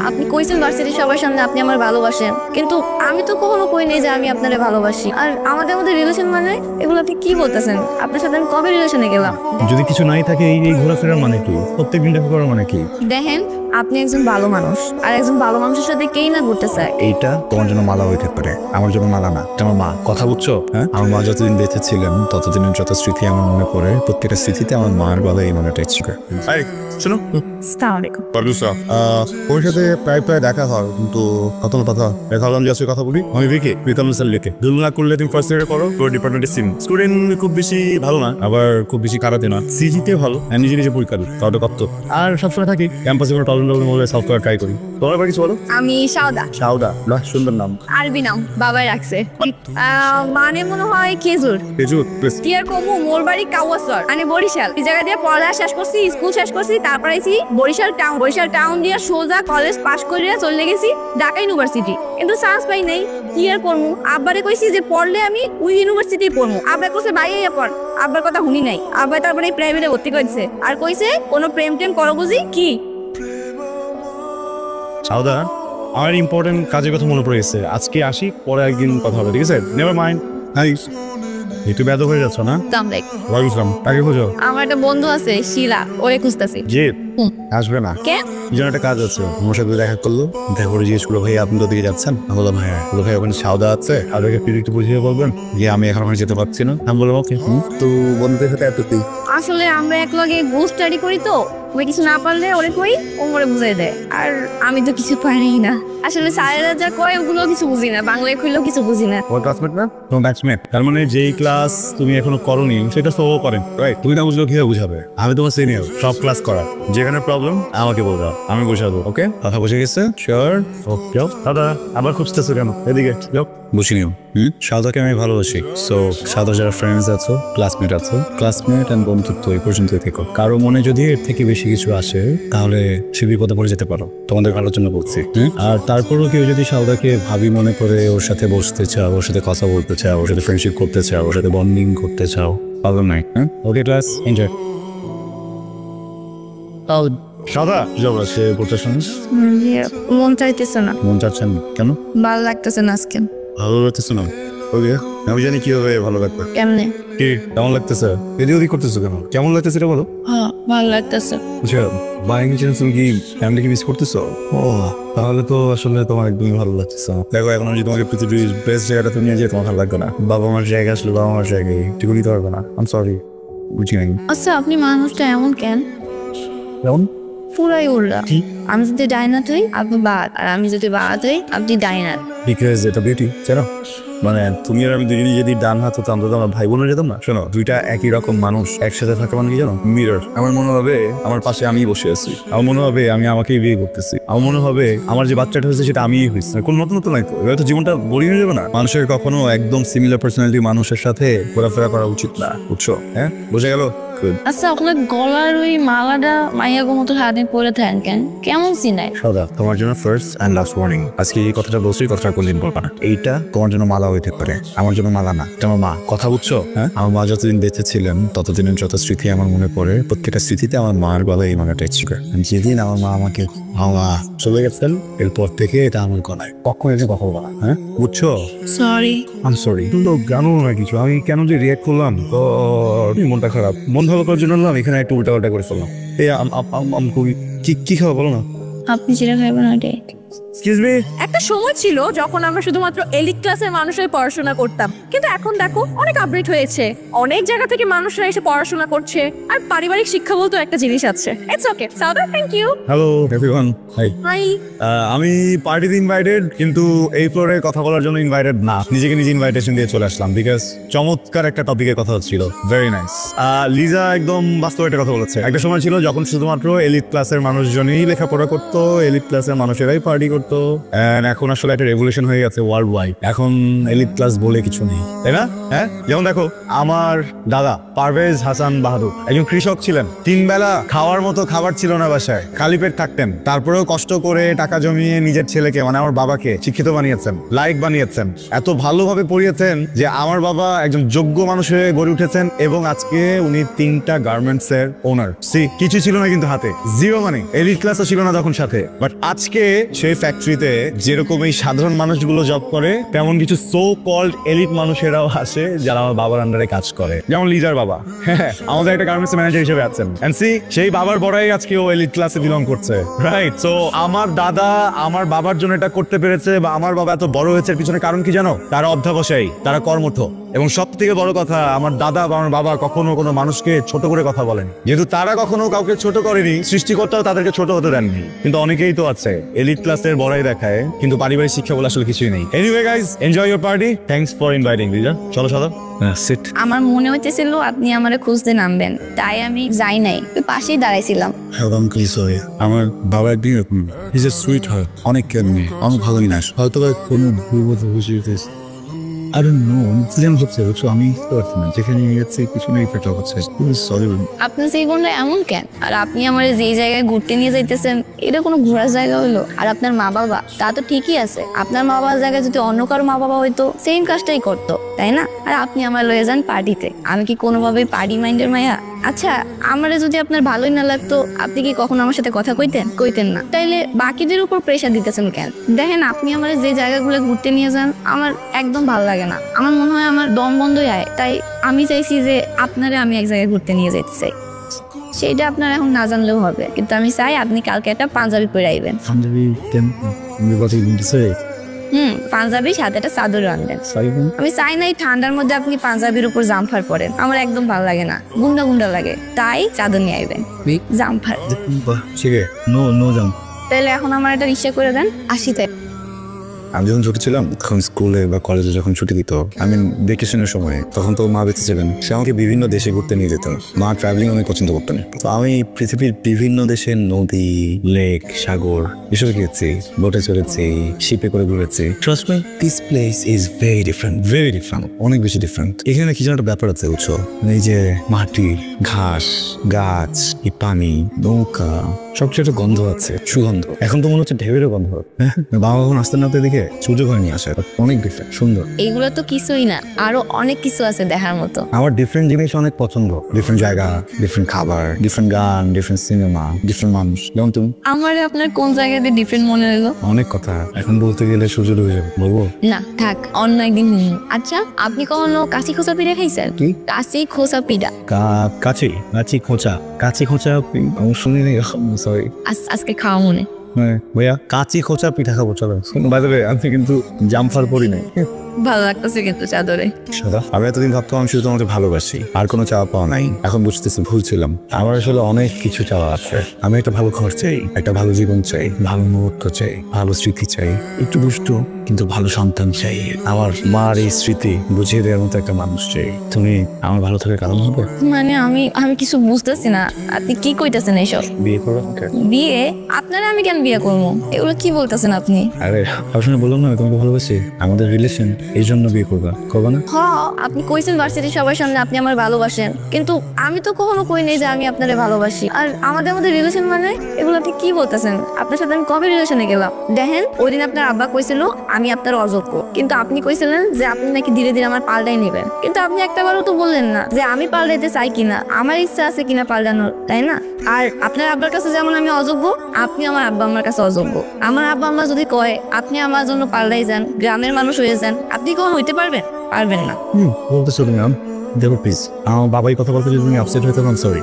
আপনি কইছেন ভার্সিটির সবার সামনে আপনি আমার ভালোবাসেন, কিন্তু আমি তো কখনো কই নাই যে আমি আপনারে ভালোবাসি। আর আমাদের মধ্যে রিলেশন মানে এগুলো আপনি কি বলতেছেন? আপনার সাথে আমি কবে রিলেশনে গেলাম? যদি কিছু নাই থাকে এই ঘোরাফেরার মানে কি? প্রত্যেকদিন দেখা করার মানে কি? দেখেন, আপনি একজন ভালো মানুষ, আর একজন ভালো মানুষের সাথে কেই না ঘুরতে চায়। এইটা তোমার জন্য মালা হইতে পারে, আমার জন্য মালা না। এটা আমার মা, কথা বুঝছো? হ্যাঁ, আমার মা যতদিন বেঁচে ছিলেন ততদিনের যত স্মৃতি আমার মনে পড়ে, প্রত্যেকটা স্মৃতিতে আমার মার গলায় এই মালাটা ছিল। শোনো, আসসালামু আলাইকুম। ওর সাথে প্রায় দেখা হয়, কিন্তু কত কথা দেখা হলাম যে কথা বলি। আমি বিকে প্রীতম স্যার লিখে দুলনা করলে তুমি ফার্স্ট ইয়ারে করো, তোর ডিপার্টমেন্টের সিন স্টুডেন্ট খুব বেশি ভালো না, আবার খুব বেশি খারাপ না, সিজিতে ভালো, নিজে নিজে পরীক্ষা দিই, তাহলে কত। আর সবসময় থাকি ক্যাম্পাসে কোনো টলেন সলভ করার ট্রাই করি। তোমার আবার কিছু বলো। আমি সাউদা। সাউদা, বাহ সুন্দর নাম। আরবি নাম, বাবাই রাখছে। মানে মনে হয় খেজুর। খেজুর। কি আর কমু, মোর বাড়ি কাওয়াসর, মানে বরিশাল। এই জায়গা দিয়ে পড়ালেখা শেষ করছি, স্কুল শেষ করছি, তারপর আইছি বরিশাল টাউন। বরিশাল টাউন দিয়ে সোজা কলেজ পাশ করে চলে গেছি ঢাকা ইউনিভার্সিটি, কিন্তু চান্স পাই নাই। কি আর করবো, আব্বারে কইছি যে পড়লে আমি ওই ইউনিভার্সিটি পড়বো। আব্বা কইছে বাইরে পড়, আব্বার কথা শুনি নাই। আব্বা তারপরে প্রাইভেটে ভর্তি করেছে, আর কইছে কোনো প্রেম টেম করো বুঝি কি। সাউদা, আমার ইম্পর্টেন্ট কাজের কথা মনে পড়ে গেছে, আজকে আসি, পরে একদিন কথা হবে, ঠিক আছে? Never mind. হাই, একটু ব্যাধ হয়ে যাচ্ছ না? ওয়ালাইকুম, কাকে খোঁজো? আমার একটা বন্ধু আছে শিলা, ওরে খুঁজতেছি। জি, আসবে না কে? যেন একটা কাজ আছে, আমার সাথে দেখা করলো, দেখা করে জিজ্ঞেস করলো ভাই আপনি তো দিকে যাচ্ছেন? আমি বললাম হ্যাঁ। বললো ভাই ওখানে সাউদা আছে, আর ওকে একটু বুঝিয়ে বলবেন যে আমি এখন ওখানে যেতে পারছি না। আমি বললাম ওকে। তো বন্ধুদের সাথে এত তুই আসলে আমরা এক লগে গ্রুপ স্টাডি করি, তো ওই কিছু না পারলে ওরে কই, ও মরে বুঝাই দেয়। আর আমি তো কিছু পারি না আসলে, স্যারেরা যা কয় ওগুলো কিছু বুঝি না, বাংলায় কইলেও কিছু বুঝি না। ওর ক্লাসমেট না? তোমার ব্যাচমেট। তার মানে যেই ক্লাস তুমি এখনো করনি সেটা তো ও করেন, রাইট? তুমি না বুঝলেও কিভাবে বুঝাবে? আমি তোমার সিনিয়র, সব ক্লাস করা, যেখানে প্রবলেম আমাকে বলবা, আমি বুঝাবো। ওকে, কথা বুঝে গেছে? শিওর? ওকে। দাদা আবার খুঁজতেছো কেন? এদিকে যাও, বুঝি নিও। সাদাকে আমি ভালোবাসি, সো সাদা যারা ফ্রেন্ডস আছো, ক্লাসমেট আছো, ক্লাসমেট অ্যান্ড বন্ধুত্ব এই পর্যন্ত থেকো। কারো মনে যদি এর থেকে বেশি কিছু আসে তাহলে সে বিপদে পড়ে যেতে পারো, তোমাদের ভালোর জন্য বলছি। আর তারপরও কেউ যদি সাউদাকে ভাবি মনে করে ওর সাথে বসতে চাও, ওর সাথে কথা বলতে চাও, ওর সাথে ফ্রেন্ডশিপ করতে চাও, ওর সাথে বন্ডিং করতে চাও, প্রবলেম নাই। ওকে ক্লাস এনজয়। সাদা জব আছে পড়তে শুনিস? মন চাইতেছে না। মন চাচ্ছেন কেন? ভালো লাগতেছে না আজকে। ভালো লাগতেছে না? ওকে, আমি জানি কিভাবে ভালো লাগবে। কেমনে? কি কেমন লাগতেছে? এদিক ওদিক করতেছো কেন? কেমন লাগতেছে এটা বলো। হ্যাঁ, ভালো লাগতেছে। আচ্ছা, বাই এনি চান্স তুমি কি ফ্যামিলিকে মিস করতেছো? ও, তাহলে তো আসলে তোমার একদমই ভালো লাগতেছে। দেখো এখন যদি তোমাকে পৃথিবীর বেস্ট জায়গাটা তুমি নিয়ে যেয়ে তোমার ভালো লাগবে না। বাবা মার জায়গা আসলে বাবা মার জায়গায় ঠিক নিতে পারবে না। আম সরি, বুঝি নাই। আচ্ছা, আপনি মানুষটা এমন কেন? কেমন? পুরাই উল্টা। আমি যদি ডাইনাট হই আপনি বাদ, আর আমি যদি বাদ হই আপনি ডাইনাট। বিকজ এটা বিউটি, জানো? মানে তুমি আর আমি দুজনই যদি ডান হাত হতো আমরা তো আমার ভাই বোনের যেতাম না। শোনো, দুইটা একই রকম মানুষ একসাথে থাকা মানে কি জানো? মিরর। আমার মনে হবে আমার পাশে আমি বসে আছি, আমার মনে হবে আমি আমাকেই বিয়ে করতেছি, আমার মনে হবে আমার যে বাচ্চাটা হয়েছে সেটা আমিই হয়েছি। কোনো নতুন নতুন নাই তো, এবার তো জীবনটা বোরিং হয়ে যাবে না? মানুষের কখনো একদম সিমিলার পার্সোনালিটি মানুষের সাথে ঘোরাফেরা করা উচিত না, বুঝছো? হ্যাঁ, বুঝে গেল? আচ্ছা, আপনার গলার ওই মালাটা মাইয়াগো মতো সারাদিন পরে থাকেন কেন? কেমন সিনাই? সাদা, তোমার জন্য ফার্স্ট অ্যান্ড লাস্ট ওয়ার্নিং। আজকে এই কথাটা বলছি, কথাটা কোনদিন বলবা না। এইটা তোমার জন্য মালা হইতে পারে, আমার জন্য মালা না। এটা আমার মা, কথা বুঝছো? হ্যাঁ, আমার মা যতদিন বেঁচে ছিলেন ততদিনের যত স্মৃতি আমার মনে পড়ে, প্রত্যেকটা স্মৃতিতে আমার মার গলায় এই মালাটা ছিল। যেদিন আমার মা আমাকে চলে গেছেন এরপর থেকে এটা আমার গলায়, কখনো এটা কথা বলা। হ্যাঁ, বুঝছো? সরি। আম সরি। তো জানো না কিছু, আমি কেন যে রিয়াক্ট করলাম, তো মনটা খারাপ। মন ভালো করার জন্য না এখানে একটু উল্টা করে ফেললাম। এই কি খাওয়া বলো না? আপনি যেটা খাইবেন ওটাই। Excuse me. একটা সময় ছিল যখন আমরা শুধুমাত্র এলিট ক্লাসের মানুষই পড়াশোনা করতাম, কিন্তু এখন দেখো অনেক আপডেট হয়েছে, অনেক জায়গা থেকে মানুষরা এসে পড়াশোনা করছে। আর পারিবারিক শিক্ষা বলতে একটা জিনিস আছে। ইটস ওকে সাউদা, thank you. Hello everyone, hi. Hi. আমি পার্টিতে ইনভাইটেড, কিন্তু এই ফ্লোরে কথা বলার জন্য ইনভাইটেড না। নিজেকে নিজে ইনভাইটেশন দিয়ে চলে আসলাম, বিকজ চমৎকার একটা টপিকের কথা হচ্ছিল। Very nice. লিজা একদম বাস্তব একটা কথা বলেছে। একটা সময় ছিল যখন শুধুমাত্র এলিট ক্লাসের মানুষজনই লেখাপড়া করতো, এলিট ক্লাসের মানুষেরাই পার্টি করতো, থাকতো and এখন আসলে একটা রেভলিউশন হয়ে গেছে ওয়ার্ল্ড ওয়াইড। এখন এলিট ক্লাস বলে কিছু নেই, তাই না? হ্যাঁ, যেমন দেখো আমার দাদা পারভেজ হাসান বাহাদুর একজন কৃষক ছিলেন। 3 বেলা খাওয়ার মতো খাবার ছিল না বাসায়, খালি পেট থাকতেন। তারপরেও কষ্ট করে টাকা জমিয়ে নিজের ছেলেকে মানে আমার বাবাকে শিক্ষিত বানিয়েছেন, লাইক বানিয়েছেন, এত ভালোভাবে পড়িয়েছেন যে আমার বাবা একজন যোগ্য মানুষ হয়ে গড়ে উঠেছেন এবং আজকে উনি 3টা গার্মেন্টস এর ওনার। কিছু ছিল না কিন্তু হাতে, জিরো মানে এলিট ক্লাসও ছিল না তখন সাথে। বাট আজকে সেই ফ্যাক্টরিতে যেরকম এই সাধারণ মানুষগুলো জব করে তেমন কিছু সো কল্ড এলিট মানুষেরাও আসে যারা আমার বাবার আন্ডারে কাজ করে, যেমন লিডার বাবা। হ্যাঁ, আমাদের একটা গার্মেন্টস ম্যানেজার হিসেবে আছেন। এন্ড সি সেই বাবার বড়াই আজকে ও এলিট ক্লাসে বিলং করছে, রাইট? সো আমার দাদা আমার বাবার জন্য এটা করতে পেরেছে বা আমার বাবা এত বড় হয়েছে পিছনে কারণ কি জানো? তারা অধ্যাবসায়ী, তারা কর্মঠ, এবং সব থেকে বড় কথা আমার দাদা বা আমার বাবা কখনো কোনো মানুষকে ছোট করে কথা বলেন। যেহেতু তারা কখনো কাউকে ছোট করেনি, সৃষ্টিকর্তাও তাদেরকে ছোট হতে দেননি। কিন্তু অনেকেই তো আছে এলিট ক্লাসের বড়াই দেখায় কিন্তু পারিবারিক শিক্ষা বলে আসলে কিছুই নেই। Anyway guys, enjoy your party. Thanks for inviting Liza. চলো সাদা সিট। আমার মনে হইতেছিল আপনি আমারে খুঁজতে নামবেন, তাই আমি যাই নাই, ওই পাশেই দাঁড়াইছিলাম। আমার বাবা একদিন এরকম, ইজ এ সুইট হার্ট, অনেক কেয়ারিং, অনেক ভালো জিনিস। হয়তো কোনো ভুলবোধ হয়েছে, I don't know, ইনসিডেন্ট হচ্ছে, আমি বুঝতে পারছি না, যেখানে গেছে কিছু না ইফেক্ট হচ্ছে। সরি। আপনার সেই গুণটা এমন কেন? আর আপনি আমার যেই জায়গায় ঘুরতে নিয়ে যাইতেছেন এটা কোনো ঘোরার জায়গা হলো? আর আপনার মা বাবা তা তো ঠিকই আছে, আপনার মা বাবার জায়গায় যদি অন্য কারো মা বাবা হইতো সেম কাজটাই করতো, তাই না? আর আপনি আমার লয়ে যান পার্টিতে, আমি কি কোনোভাবেই পার্টি মাইন্ডের মায়া? আচ্ছা, আমারে যদি আপনার ভালোই না লাগতো আপনি কি কখনো আমার সাথে কথা কইতেন না? তাইলে বাকিদের উপর প্রেশার দিতেছেন কেন? দেখেন, আপনি আমার যে জায়গাগুলো ঘুরতে নিয়ে যান আমার একদম ভালো লাগে না, আমার মনে হয় আমার দম বন্ধই আয়। তাই আমি চাইছি যে আপনারে আমি এক জায়গায় ঘুরতে নিয়ে যেতে চাই। সেটা আপনার এখন না জানলেও হবে, কিন্তু আমি চাই আপনি কালকে একটা পাঞ্জাবি পরে আইবেন। পাঞ্জাবির সাথে একটা চাদর আনবেন। আমি চাই না এই ঠান্ডার মধ্যে আপনি পাঞ্জাবির উপর জামফার পরেন, আমার একদম ভালো লাগে না, গুন্ডা গুন্ডা লাগে। তাই চাদর নিয়ে আইবেন, জামফার। তাহলে এখন আমার একটা রিক্সা করে দেন, 80 টাকা। আমি যখন ছোট ছিলাম তখন স্কুলে বা কলেজে যখন ছুটি দিত, আমি ভেকেশনের সময়, তখন তো মা বেঁচে ছিলেন, সে আমাকে বিভিন্ন দেশে ঘুরতে নিয়ে যেতেন। মা ট্রাভেলিং অনেক পছন্দ করতেন, তো আমি পৃথিবীর বিভিন্ন দেশের নদী, লেক, সাগর এসব গিয়েছি, বোটে চড়েছি, শিপে করে ঘুরেছি। Trust me, this place is very different, অনেক বেশি ডিফারেন্ট। এখানে কি যেন একটা ব্যাপার আছে, বুঝছো? এই যে মাটি, ঘাস, গাছ, এই পানি, নৌকা, সবচেয়ে একটা গন্ধ আছে, সুগন্ধ। এখন তো মনে হচ্ছে ঢেউয়েরও গন্ধ। বাবা কখন আসতে না দেখে সূর্য ঘরে নিয়ে আসে, অনেক ডিফারেন্ট, সুন্দর। এইগুলো তো কিছুই না, আরো অনেক কিছু আছে দেখার মতো। আমার ডিফারেন্ট জিনিস অনেক পছন্দ, ডিফারেন্ট জায়গা, ডিফারেন্ট খাবার, ডিফারেন্ট গান, ডিফারেন্ট সিনেমা, ডিফারেন্ট মানুষ। যেমন তুমি। আমার আপনার কোন জায়গাতে ডিফারেন্ট মনে হলো? অনেক কথা, এখন বলতে গেলে সূর্য ডুবে যাবে, বলবো না থাক, অন্য একদিন। আচ্ছা, আপনি কখনো কাঁচি খোঁচা পিঠা খাইছেন? কি? কাঁচি খোঁচা পিঠা। কাঁচি খোঁচা শুনিনি, সরি। আজকে খাওয়া মনে। ভাইয়া কাঁচি খোঁচা পিঠা খাবো, চলো। বাই দ্য ওয়ে, আমি কিন্তু জামফার পরি নাই। ভালো লাগতেছে কিন্তু চাদরে। আমি এতদিন ভাবতাম আমি শুধু তোমাকে ভালোবাসি, আর কোনো চাওয়া পাওয়া নাই। এখন বুঝতেছি ভুল ছিলাম, আমার আসলে অনেক কিছু চাওয়া আছে। আমি একটা ভালো ঘর চাই, একটা ভালো জীবন চাই, ভালো মুহূর্ত চাই, ভালো স্মৃতি চাই, একটু দুষ্টু কিন্তু ভালো সন্তান চাই। আমার মার এই স্মৃতি বুঝিয়ে দেওয়ার মতো একটা মানুষ চাই। তুমি আমার ভালো থাকার কারণ হবে। মানে আমি কিছু বুঝতেছি না, আপনি কি কইতেছেন এইসব? বিয়ে করো আমাকে। বিয়ে? আপনারা আমি কেন বিয়ে করবো? এগুলো কি বলতেছেন আপনি? আরে আপনার বললাম না আমি তোমাকে ভালোবাসি, আমাদের রিলেশন, এই জন্য বিয়ে করবা না? আপনি কইছেন ভার্সিটির সবার সামনে আপনি আমার ভালোবাসেন, কিন্তু আমি তো কখনো কই নাই যে আমি আপনারে ভালোবাসি। আর আমাদের মধ্যে রিলেশন মানে এগুলো আপনি কি বলতেছেন? আপনার সাথে আমি কবে রিলেশনে গেলাম? দেখেন, ওই দিন আপনার আব্বা কইছিল আমি আপনার অযোগ্য, কিন্তু আপনি কইছিলেন যে আপনি নাকি ধীরে ধীরে আমার পাল্টাই নেবেন। কিন্তু আপনি একটাবারও তো বললেন না যে আমি পাল্টাইতে চাই কিনা, আমার ইচ্ছা আছে কিনা পাল্টানোর, তাই না? আর আপনার আব্বার কাছে যেমন আমি অযোগ্য, আপনি আমার আব্বা আমার কাছে অযোগ্য। আমার আব্বা আম্মা যদি কয় আপনি আমার জন্য পাল্টাই যান, গ্রামের মানুষ হয়ে যান, আপনি কখন হইতে পারবেন? পারবেন না। বলতেছো তুমি? দেখো প্লিজ, আমার বাবাই কথা বলতে যদি তুমি আপসেট হইতে পারো, সরি।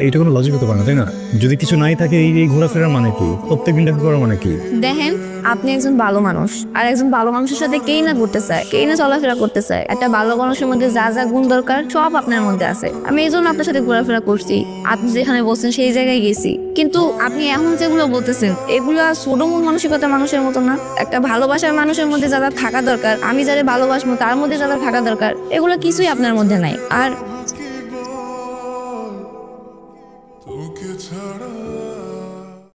এইটা কোনো লজিক হতে পারে না, তাই না? যদি কিছু নাই থাকে এই ঘোরাফেরার মানে কি? প্রত্যেকদিন দেখা করার মানে কি? দেখেন, আপনি একজন ভালো মানুষ, আর একজন ভালো মানুষের সাথে কেই না ঘুরতে চায়, কেই না চলাফেরা করতে চায়। একটা ভালো মানুষের মধ্যে যা যা গুণ দরকার সব আপনার মধ্যে আছে। আমি এই জন্য আপনার সাথে ঘোরাফেরা করছি, আপনি যেখানে বলছেন সেই জায়গায় গেছি। কিন্তু আপনি এখন যেগুলো বলতেছেন এগুলো ছোট মন মানসিকতা মানুষের মতো না। একটা ভালোবাসার মানুষের মধ্যে যা যা থাকা দরকার, আমি যারা ভালোবাসবো তার মধ্যে যা যা থাকা দরকার, এগুলো কিছুই আপনার মধ্যে নাই। আর